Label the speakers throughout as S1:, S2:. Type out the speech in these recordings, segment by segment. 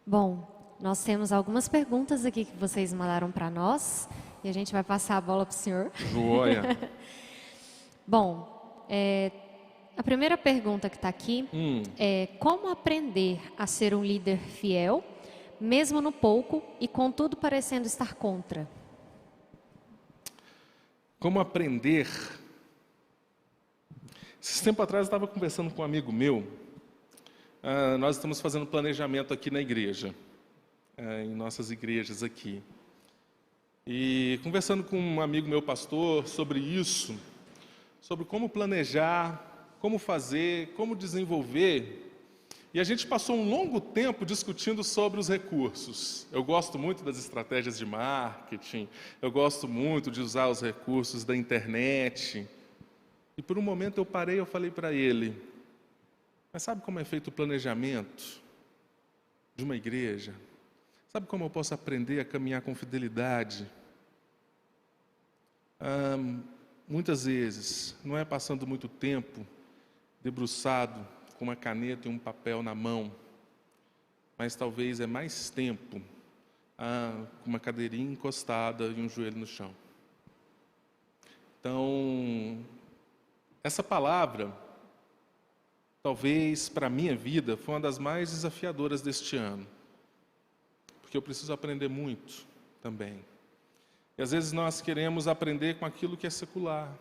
S1: Bom, nós temos algumas perguntas aqui que vocês mandaram para nós e a gente vai passar a bola para o senhor.
S2: Joia.
S1: Bom, a primeira pergunta que está aqui é como aprender a ser um líder fiel, mesmo no pouco e contudo parecendo estar contra?
S2: Como aprender? Esse tempo atrás eu estava conversando com um amigo meu. Nós estamos fazendo planejamento aqui na igreja, em nossas igrejas aqui. E conversando com um amigo meu pastor sobre isso, sobre como planejar, como fazer, como desenvolver. E a gente passou um longo tempo discutindo sobre os recursos. Eu gosto muito das estratégias de marketing, eu gosto muito de usar os recursos da internet. E por um momento eu parei e falei para ele, mas sabe como é feito o planejamento de uma igreja? Sabe como eu posso aprender a caminhar com fidelidade? Muitas vezes, não é passando muito tempo debruçado com uma caneta e um papel na mão, mas talvez é mais tempo com uma cadeirinha encostada e um joelho no chão. Então, essa palavra, talvez para a minha vida, foi uma das mais desafiadoras deste ano, porque eu preciso aprender muito também. E às vezes nós queremos aprender com aquilo que é secular,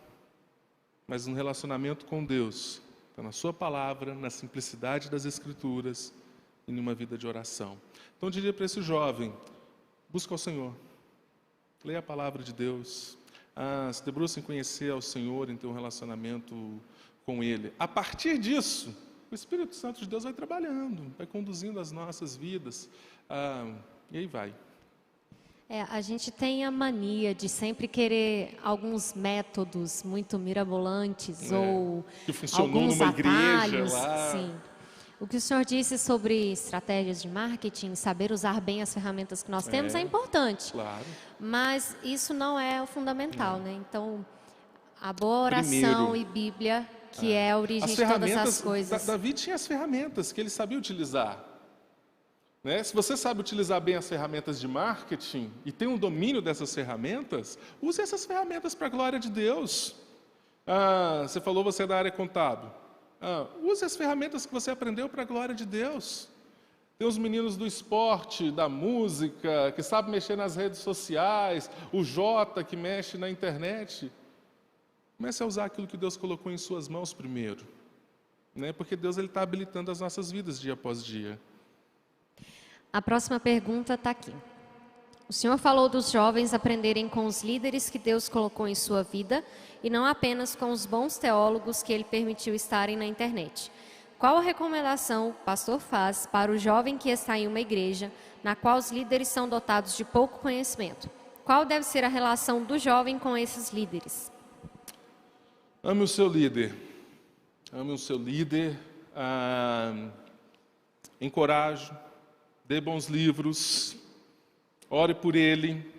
S2: mas no relacionamento com Deus, então na sua palavra, na simplicidade das Escrituras e numa vida de oração. Então eu diria para esse jovem, busca ao Senhor, leia a palavra de Deus, se debruça em conhecer ao Senhor, em ter um relacionamento com Ele. A partir disso, o Espírito Santo de Deus vai trabalhando, vai conduzindo as nossas vidas, e aí vai.
S1: A gente tem a mania de sempre querer alguns métodos muito mirabolantes ou
S2: que funcionou
S1: alguns
S2: numa
S1: atalhos.
S2: igreja lá.
S1: Sim. O que o senhor disse sobre estratégias de marketing, saber usar bem as ferramentas que nós temos é importante.
S2: Claro.
S1: Mas isso não é o fundamental, né? Então, a boa oração
S2: Primeiro,
S1: e Bíblia, que é a origem de todas as coisas.
S2: Davi tinha as ferramentas que ele sabia utilizar. Né? Se você sabe utilizar bem as ferramentas de marketing e tem um domínio dessas ferramentas, use essas ferramentas para a glória de Deus. Você falou, você é da área contábil. Use as ferramentas que você aprendeu para a glória de Deus. Tem os meninos do esporte, da música, que sabem mexer nas redes sociais, o Jota que mexe na internet. Comece a usar aquilo que Deus colocou em suas mãos primeiro, né? Porque Deus está habilitando as nossas vidas dia após dia.
S1: A próxima pergunta está aqui. O senhor falou dos jovens aprenderem com os líderes que Deus colocou em sua vida e não apenas com os bons teólogos que Ele permitiu estarem na internet. Qual a recomendação o pastor faz para o jovem que está em uma igreja na qual os líderes são dotados de pouco conhecimento? Qual deve ser a relação do jovem com esses líderes?
S2: Ame o seu líder. Ame o seu líder. Encoraje. Dê bons livros. Ore por ele.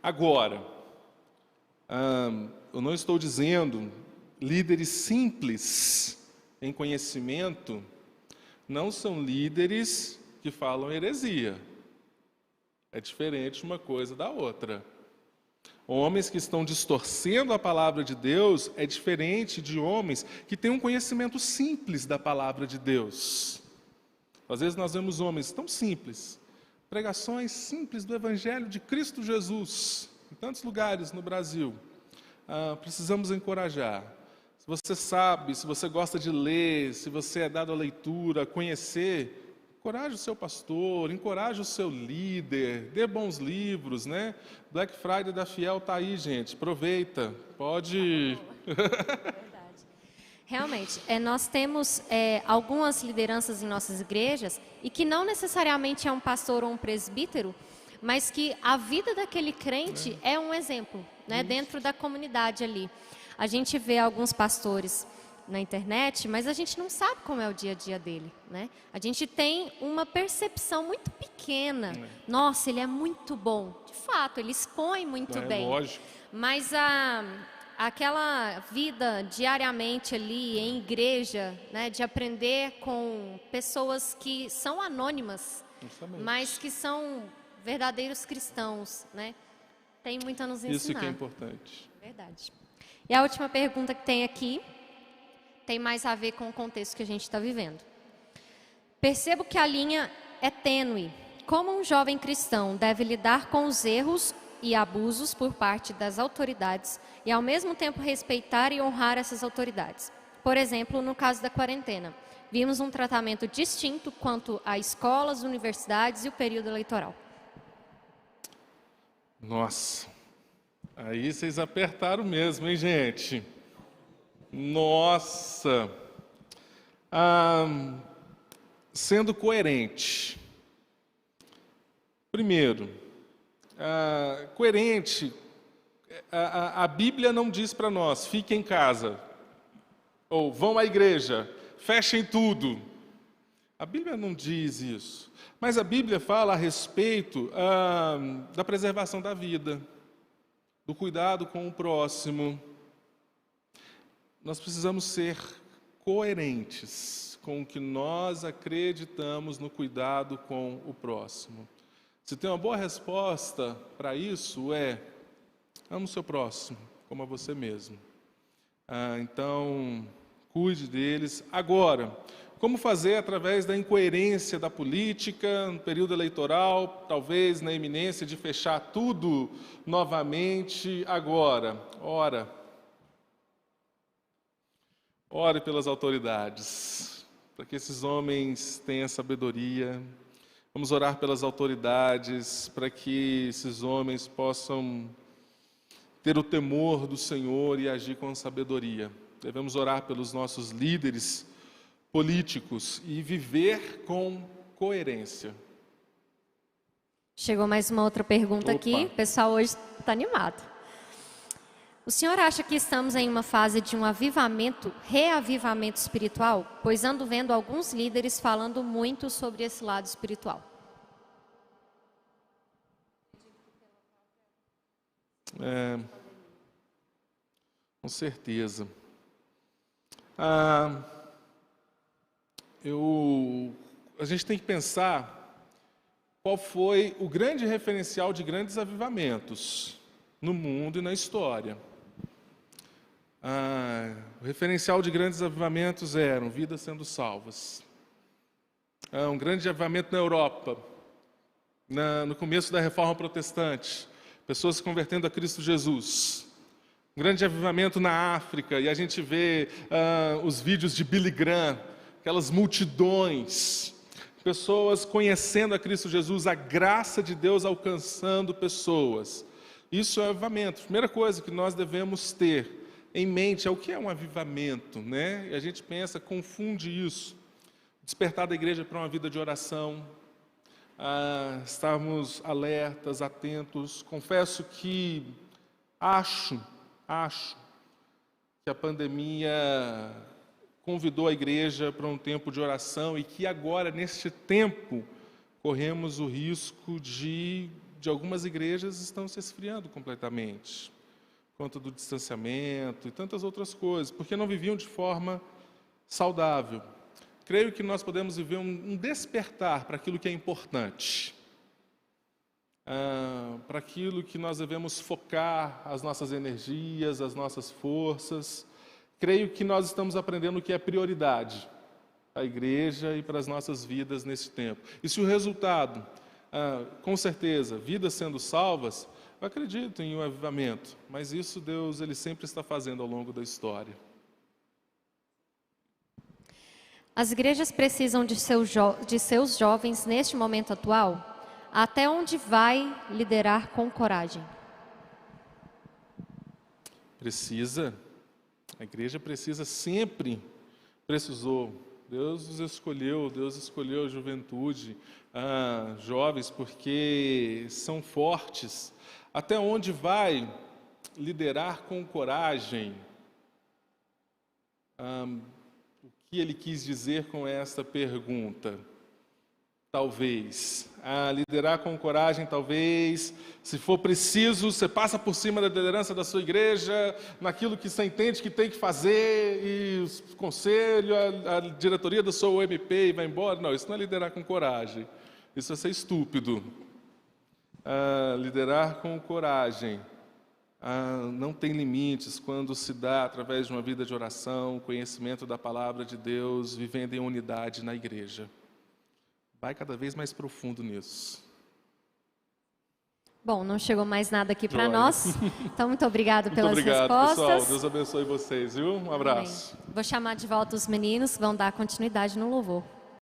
S2: Agora, eu não estou dizendo líderes simples em conhecimento não são líderes que falam heresia. É diferente uma coisa da outra. Homens que estão distorcendo a palavra de Deus é diferente de homens que têm um conhecimento simples da palavra de Deus. Às vezes nós vemos homens tão simples, pregações simples do Evangelho de Cristo Jesus, em tantos lugares no Brasil. Precisamos encorajar. Se você sabe, se você gosta de ler, se você é dado à leitura, a conhecer, encoraje o seu pastor, encoraje o seu líder, dê bons livros, né? Black Friday da Fiel está aí, gente, aproveita, pode...
S1: Realmente, nós temos algumas lideranças em nossas igrejas e que não necessariamente é um pastor ou um presbítero, mas que a vida daquele crente é um exemplo, né, dentro da comunidade ali. A gente vê alguns pastores na internet, mas a gente não sabe como é o dia a dia dele, né? A gente tem uma percepção muito pequena. Nossa, ele é muito bom. De fato, ele expõe muito bem.
S2: Lógico.
S1: Mas aquela vida diariamente ali em igreja, né, de aprender com pessoas que são anônimas,
S2: Justamente.
S1: mas que são verdadeiros cristãos, né? Tem muito a nos ensinar.
S2: Isso que é importante.
S1: Verdade. E a última pergunta que tem aqui tem mais a ver com o contexto que a gente está vivendo. Percebo que a linha é tênue. Como um jovem cristão deve lidar com os erros e abusos por parte das autoridades e, ao mesmo tempo, respeitar e honrar essas autoridades? Por exemplo, no caso da quarentena, vimos um tratamento distinto quanto a escolas, universidades e o período eleitoral.
S2: Nossa, aí vocês apertaram mesmo, hein, gente? Nossa! Sendo coerente. Primeiro, coerente, a Bíblia não diz para nós, fiquem em casa, ou vão à igreja, fechem tudo. A Bíblia não diz isso. Mas a Bíblia fala a respeito da preservação da vida, do cuidado com o próximo. Nós precisamos ser coerentes com o que nós acreditamos no cuidado com o próximo. Se tem uma boa resposta para isso ame o seu próximo como a você mesmo. Então, cuide deles. Agora, como fazer através da incoerência da política, no período eleitoral, talvez na iminência de fechar tudo novamente agora? Ore pelas autoridades, para que esses homens tenham sabedoria. Vamos orar pelas autoridades, para que esses homens possam ter o temor do Senhor e agir com sabedoria. Devemos orar pelos nossos líderes políticos e viver com coerência.
S1: Chegou mais uma outra pergunta aqui. O pessoal hoje está animado. O senhor acha que estamos em uma fase de um reavivamento espiritual? Pois ando vendo alguns líderes falando muito sobre esse lado espiritual.
S2: Com certeza. A gente tem que pensar qual foi o grande referencial de grandes avivamentos no mundo e na história. O referencial de grandes avivamentos eram vidas sendo salvas. Um grande avivamento na Europa, no começo da Reforma Protestante, pessoas se convertendo a Cristo Jesus. Um grande avivamento na África, e a gente vê os vídeos de Billy Graham, aquelas multidões, pessoas conhecendo a Cristo Jesus, a graça de Deus alcançando pessoas. Isso é avivamento. Primeira coisa que nós devemos ter em mente é o que é um avivamento, né? E a gente pensa, confunde isso. Despertar da igreja para uma vida de oração, estarmos alertas, atentos. Confesso que acho que a pandemia convidou a igreja para um tempo de oração e que agora, neste tempo, corremos o risco de algumas igrejas estão se esfriando completamente, por conta do distanciamento e tantas outras coisas, porque não viviam de forma saudável. Creio que nós podemos viver um despertar para aquilo que é importante, para aquilo que nós devemos focar as nossas energias, as nossas forças. Creio que nós estamos aprendendo o que é prioridade para a igreja e para as nossas vidas nesse tempo. E se o resultado, com certeza, vidas sendo salvas, eu acredito em um avivamento, mas isso Deus ele sempre está fazendo ao longo da história.
S1: As igrejas precisam de seus jovens neste momento atual? Até onde vai liderar com coragem?
S2: Precisa. A igreja precisa, sempre precisou. Deus escolheu a juventude, jovens, porque são fortes. Até onde vai liderar com coragem? O que ele quis dizer com esta pergunta? Talvez liderar com coragem, talvez. Se for preciso, você passa por cima da liderança da sua igreja, naquilo que você entende que tem que fazer, e o conselho, a diretoria da sua UMP e vai embora. Não, isso não é liderar com coragem. Isso é ser estúpido. Liderar com coragem não tem limites quando se dá através de uma vida de oração, conhecimento da palavra de Deus, vivendo em unidade na igreja. Vai cada vez mais profundo nisso.
S1: Bom, não chegou mais nada aqui para
S2: Joia.
S1: nós. Então, muito obrigado pelas
S2: Muito obrigado,
S1: respostas.
S2: pessoal. Deus abençoe vocês, viu? Um abraço.
S1: Amém. Vou chamar de volta os meninos que vão dar continuidade no louvor.